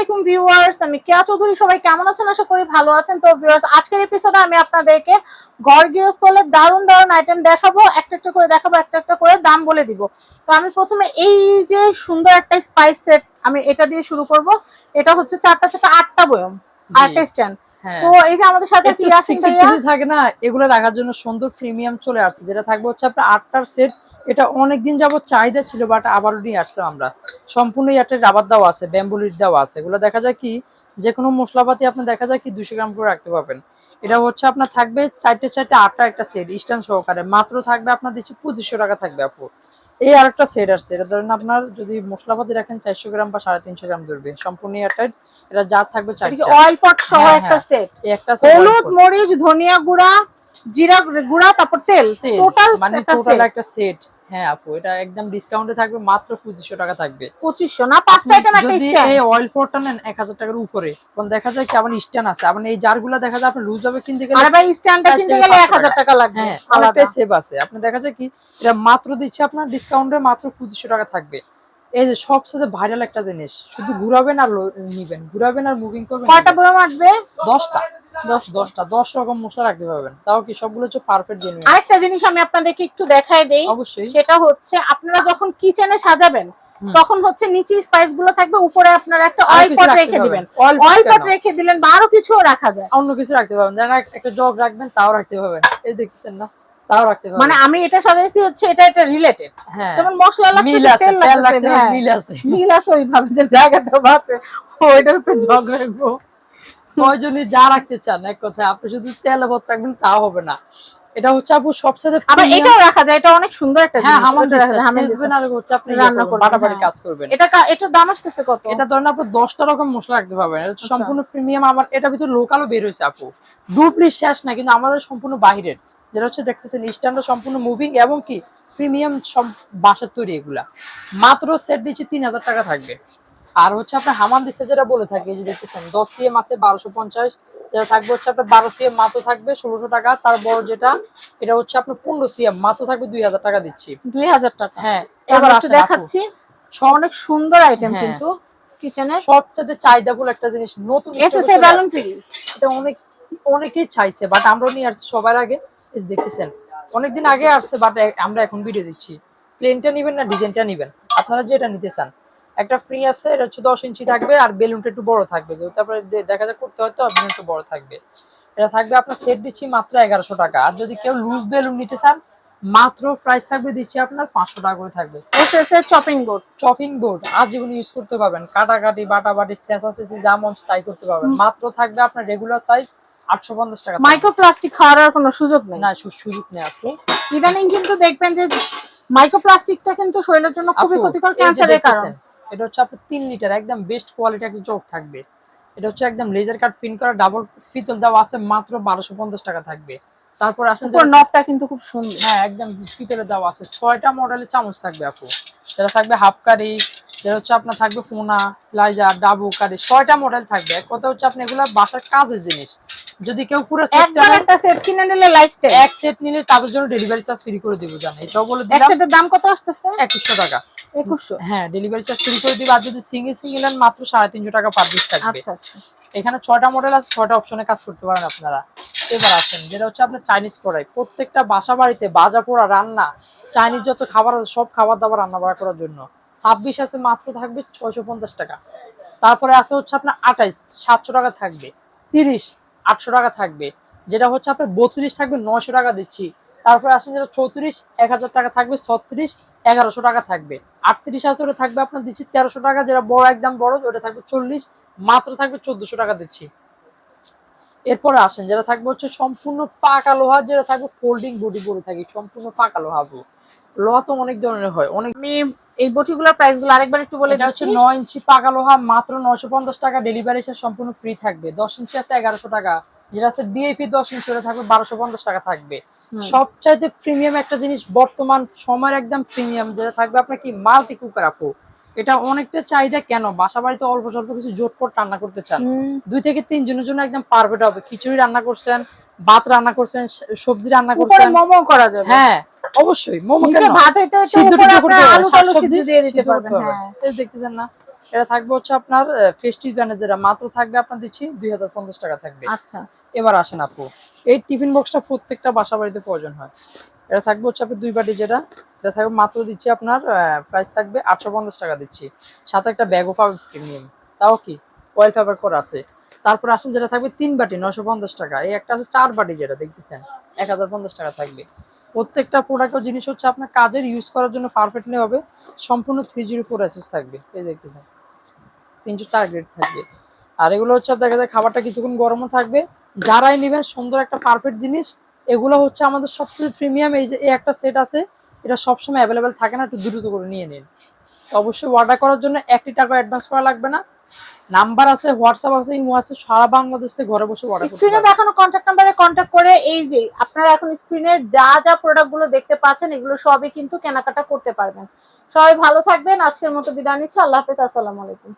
আলাইকুম ভিউয়ার্স, আমি কেয়া চৌধুরী। সবাই কেমন আছেন? আশা করি ভালো আছেন। তো ভিউয়ার্স, আজকের এপিসোডে আমি আপনাদেরকে ঘর গৃহস্থলের দারুণ দারুণ আইটেম দেখাবো, একটা একটা করে দেখাবো, একটা একটা করে দাম বলে দিব। তো আমি প্রথমে এই যে সুন্দর একটা স্পাইস সেট, আমি এটা দিয়ে শুরু করব। এটা হচ্ছে 4টা 8টা বয়ম আর্টিস্ট্যান্ট। তো এই যে আমাদের সাথে আছে ইয়াসিন ভাইয়া। থাকে না, এগুলো রাখার জন্য সুন্দর প্রিমিয়াম চলে আসছে, যেটা থাকবে হচ্ছে আপনার 8টার সেট। এটা অনেকদিন যাবত চাহিদা ছিল, বাট আবারও নিয়ে আসলাম আমরা। সম্পূর্ণ একটা রাবার দেওয়া আছে, ব্যাম্বুলির দেওয়া আছে। এগুলো দেখা যায় কি যে কোনো মশলাপাতি আপনি দেখা যায় কি 200 গ্রাম করে রাখতে পারবেন। এটা হচ্ছে আপনার থাকবে 4টে 8টা একটা সেট স্ট্যান্ড সহকারে, মাত্র থাকবে আপনার দিচ্ছি 2500 টাকা থাকবে আপু। এই আরেকটা সেট আছে, এটা ধরেন আপনার যদি মশলাপাতি রাখেন 400 গ্রাম বা 350 গ্রাম ধরবে, সম্পূর্ণ এয়ারটাইট। এটা জার থাকবে 4টা, অয়েল পট সহ একটা সেট। হলুদ, মরিচ, ধনিয়া গুঁড়া, জিরা গুঁড়া, তারপর তেল, টোটাল মানে টোটাল একটা সেট। হ্যাঁ আপু, এটা একদম ডিসকাউন্টে থাকবে, মাত্র 2500 টাকা থাকবে। 2500 না, 5টা আইটেম একটা স্ট্যান্ড। এই অয়েল পটটা নেন 1000 টাকার উপরে, কোন দেখা যায় কি আবার স্ট্যান্ড আছে। আবার এই জারগুলো দেখা যায় আপনি লুজ হবে কিনতে গেলে, আর ভাই স্ট্যান্ডটা কিনতে গেলে 1000 টাকা লাগবে। হ্যাঁ, আলাদা সেভ আছে। আপনি দেখা যায় কি এটা মাত্র দিচ্ছে আপনার ডিসকাউন্টে মাত্র 2500 টাকা থাকবে। এই যে সবচেয়ে ভাইরাল একটা জিনিস, শুধু ঘুরাবেন আর নিবেন, ঘুরাবেন আর মুভিং করবেন। কয়টা বয়ম আসবে? 10টা। 10 রকম মশলা রাখতে পারবেন, তাও কি সবগুলো হচ্ছে পারফেক্ট জেনুইন। আরেকটা জিনিস আমি আপনাদেরকে একটু দেখায় দেই। অবশ্যই, সেটা হচ্ছে আপনারা যখন কিচেনে সাজাবেন তখন হচ্ছে নিচে স্পাইস গুলো থাকবে, উপরে আপনারা একটা অয়েল পট রেখে দিবেন। অয়েল পট রেখে দিলেন বা আরো কিছু রাখা যায়, অন্য কিছু রাখতে পারবেন। যেন একটা জগ রাখবেন, তাও রাখতে পারবেন। এই দেখছেন না, তাও রাখতে পারবেন। মানে আমি এটা সাজাইছি হচ্ছে এটা রিলেটেড। যেমন মশলা লাগছে, তেল লাগছে, মিল আছে ওইভাবে যে জায়গাটা বাঁচে ওইটার উপরে জগ রাখবো। প্রয়োজনীয় যা রাখতে চান, এক কথায় আপনি শুধু তেল ভর্ত রাখবেন তাও হবে না। এটা হচ্ছে আপু সবচেয়ে আবার এটাও রাখা যায়, এটা অনেক সুন্দর একটা জিনিস। হ্যাঁ, হামান আর হচ্ছে আপনি রান্না করবেন, বাটাবাটি কাজ করবেন। এটার দাম আসতেছে কত? এটা ধরেন আপনি 10টা রকম মশলা রাখতে পারবেন। এটা হচ্ছে সম্পূর্ণ প্রিমিয়াম। আমার এটা ভিতর লোকালও বের হয়েছে আপু, ডুপ্লি শেষ না, কিন্তু আমাদের সম্পূর্ণ বাহিরের। যেটা হচ্ছে দেখতেছেন স্ট্যান্ডটা সম্পূর্ণ মুভিং এবং কি প্রিমিয়াম সব বাসার তৈরি। এগুলা মাত্র সেট দিচ্ছি 3000 টাকা থাকবে। আর হচ্ছে আপনার হামান দিচ্ছে যেটা বলে থাকে, এই যে দেখতেছেন 10 সিএম আছে 1250, যেটা থাকবে হচ্ছে আপনার 12 সিএম মাত্র থাকবে 1600 টাকা। তার বড় যেটা এটা হচ্ছে আপনার 15 সিএম মাত্র থাকবে 2000 টাকা দিচ্ছি। 2000 টাকা। হ্যাঁ, এবার একটু দেখাচ্ছি। অনেক সুন্দর আইটেম কিন্তু কিচেনে সবচেয়ে চাহিদাফুল একটা জিনিস, নতুন এসএসএ ব্যালন ফ্রি। এটা অনেকেই চাইছে, বাট আমরা নিয়ে আসছি সবার আগে। দেখতেছেন অনেকদিন আগে আসছে, বাট আমরা এখন ভিডিও দিচ্ছি। প্লেনটা নিবেন না ডিজাইনটা নিবেন, আপনারা যেটা নিতে চান। একটা ফ্রি আছে, এটা হচ্ছে 10 ইঞ্চি থাকবে, আর বেলুনটা একটু বড় থাকবে, তারপরে দেখা যায় করতে হয়তো বেলুন একটু বড় থাকবে। এটা থাকবে আপনার সেট দিচ্ছি মাত্র 1100 টাকা। আর যদি কেউ লুজ বেলুন নিতে চান, মাত্র প্রাইস থাকবে দিচ্ছি আপনার 500 টাকা করে থাকবে। এসএসএ চপিং বোর্ড আজীবন ইউজ করতে পারবেন, কাটাকাটি বাটাবাটি চেঁচাচেঁচি যা মন তাই করতে পারবেন। মাত্র থাকবে আপনার রেগুলার সাইজ 850 টাকা। মাইক্রোপ্লাস্টিক খাওয়ার কোনো সুযোগ নেই, না সুযোগ নেই আপু। ইদানিং কিন্তু দেখবেন যে মাইক্রোপ্লাস্টিকটা কিন্তু শরীরের জন্য খুবই ক্ষতিকর, ক্যান্সারের কারণ। এটা হচ্ছে আপনার 3 লিটার একদম বেস্ট কোয়ালিটি একটা জগ থাকবে। এটা হচ্ছে একদম লেজার কাট প্রিন্ট করা, ডাবল ফিতল দেওয়া আছে, মাত্র 1250 টাকা থাকবে। তারপর আসেন নবটা কিন্তু খুব সুন্দর। হ্যাঁ, একদম ফিতলে দেওয়া আছে। 6টা মডেলের চামচ থাকবে আপু, যেটা থাকবে হাফ কারি, যেটা হচ্ছে আপনার থাকবে ফোনা, স্লাইজার, ডাবু কারি, 6টা মডেল থাকবে। এক কথা হচ্ছে আপনি এগুলো বাসার কাজের জিনিস। যদি কেউ পুরো একটা সেট কিনে নিলে লাইফ টাইম, এক সেট নিলে তাদের জন্য ডেলিভারি চার্জ ফ্রি করে দিব। জানেন, এটাও বলে দিলাম। এক সেটের দাম কত আসতেছে? 2100 টাকা। 2100? হ্যাঁ, ডেলিভারি চার্জ ফ্রি করে দিব। আর যদি সিঙ্গেল নেন মাত্র 350 টাকা পার পিস থাকবে। আচ্ছা আচ্ছা। এখানে 6টা মডেল আছে, 6টা অপশনে কাজ করতে পারেন আপনারা। এবার আসেন যেটা হচ্ছে আপনার চাইনিজ কড়াই। প্রত্যেকটা বাসা বাড়িতে ভাজা পোড়া রান্না, চাইনিজ যত খাবার আছে সব খাবার দাবার রান্না বাড়া করার জন্য 26 আছে, মাত্র থাকবে 650 টাকা। তারপরে আছে হচ্ছে আপনার 28 700 টাকা থাকবে। 30 800 টাকা থাকবে। যেটা হচ্ছে আপনার 32 থাকবে 900 টাকা দিচ্ছি। তারপরে আসেন যেটা 34 1000 টাকা থাকবে। 36 1100 টাকা থাকবে। 38 আছে, ওটা থাকবে আপনার দিচ্ছি 1300 টাকা। যেটা বড় একদম বড় ওটা থাকবে 40, মাত্র থাকবে 1400 টাকা দিচ্ছি। এরপরে আসেন যেটা থাকবে হচ্ছে সম্পূর্ণ পাকা লোহা, যেটা থাকবে ফোল্ডিং বডি বলে থাকি, সম্পূর্ণ পাকা লোহা। লোহা তো অনেক ধরনের হয়। আমি এই বটিগুলোর প্রাইসগুলো আরেকবার একটু বলে দিচ্ছি। 9 ইঞ্চি পাকা লোহা মাত্র 950 টাকা, ডেলিভারি চার্জ সম্পূর্ণ ফ্রি থাকবে। 10 ইঞ্চি আছে 1100 টাকা, যেটা আছে বিআইপি 10 ইঞ্চি, ওটা থাকবে 1250 টাকা থাকবে। সবচাইতে প্রিমিয়াম একটা জিনিস বর্তমান সময়ের একদম প্রিমিয়াম, যেটা থাকবে আপনার কি মাল্টি কুকার আপু। এটা অনেকটা চাহিদা, কেন বাসা বাড়িতে অল্প স্বল্প কিছু জটপট রান্না করতে চান, 2 থেকে 3 জনের জন্য একদম পারফেক্ট হবে। খিচুড়ি রান্না করছেন, ভাত রান্না করছেন, সবজি রান্না করছেন, মোমো করা যাবে। হ্যাঁ অবশ্যই, মোমো কেন, ভাত হইতে সিদ্ধ উপরে আপনি আলু টালু সিদ্ধ দিয়ে দিতে পারবেন। হ্যাঁ, দেখতেছেন না এটা থাকবে হচ্ছে আপনার ফেস্টিভ ব্যান্ডের, যেটা মাত্র থাকবে আপনার দিচ্ছি 2050 টাকা থাকবে। আচ্ছা এবার আসেন আপু, এই টিফিন বক্সটা প্রত্যেকটা বাসা বাড়িতে প্রয়োজন হয়। এটা থাকবে হচ্ছে আপনার 2 বাটি, যেটা এটা থাকবে মাত্র দিচ্ছি আপনার প্রাইস থাকবে 850 টাকা দিচ্ছি, সাথে একটা ব্যাগও পাবে প্রিমিয়াম, তাও কি অয়েল পেপার করা আছে। তারপর আসেন যেটা থাকবে 3 বাটি 950 টাকা, এই একটা আছে 4 বাটি যেটা দেখতেছেন 1050 টাকা থাকবে। প্রত্যেকটা প্রোডাক্ট জিনিস হচ্ছে আপনার কাজের ইউজ করার জন্য পারফেক্টলি হবে, সম্পূর্ণ 304 এসএস থাকবে, এই দেখতেছেন 304 গ্রেড থাকবে। আর এগুলো হচ্ছে দেখা যায় খাবারটা কিছুক্ষণ গরমও থাকবে, যারাই নেবেন সুন্দর একটা পারফেক্ট জিনিস। এগুলো হচ্ছে আমাদের সবচেয়ে প্রিমিয়াম, এই যে এই একটা সেট আছে, এটা সবসময় অ্যাভেলেবেল থাকে না, একটু দ্রুত করে নিয়ে নিন। অবশ্যই অর্ডার করার জন্য 1 টাকা অ্যাডভান্স করা লাগবে না, নাম্বার আছে, হোয়াটসঅ্যাপ আছে, ইমো আছে, সারা বাংলাদেশ থেকে ঘরে বসে অর্ডার করতে স্ক্রিনে পারবেন। দেখানো কন্ট্যাক্ট নাম্বারে কন্ট্যাক্ট করে এই যে আপনারা এখন স্ক্রিনে যা যা প্রোডাক্ট গুলো দেখতে পাচ্ছেন এগুলো সবই কিন্তু কেনাকাটা করতে পারবেন। সবাই ভালো থাকবেন, আজকের মতো বিদায় নিচ্ছি, আল্লাহ হাফেজ, আসসালামু আলাইকুম।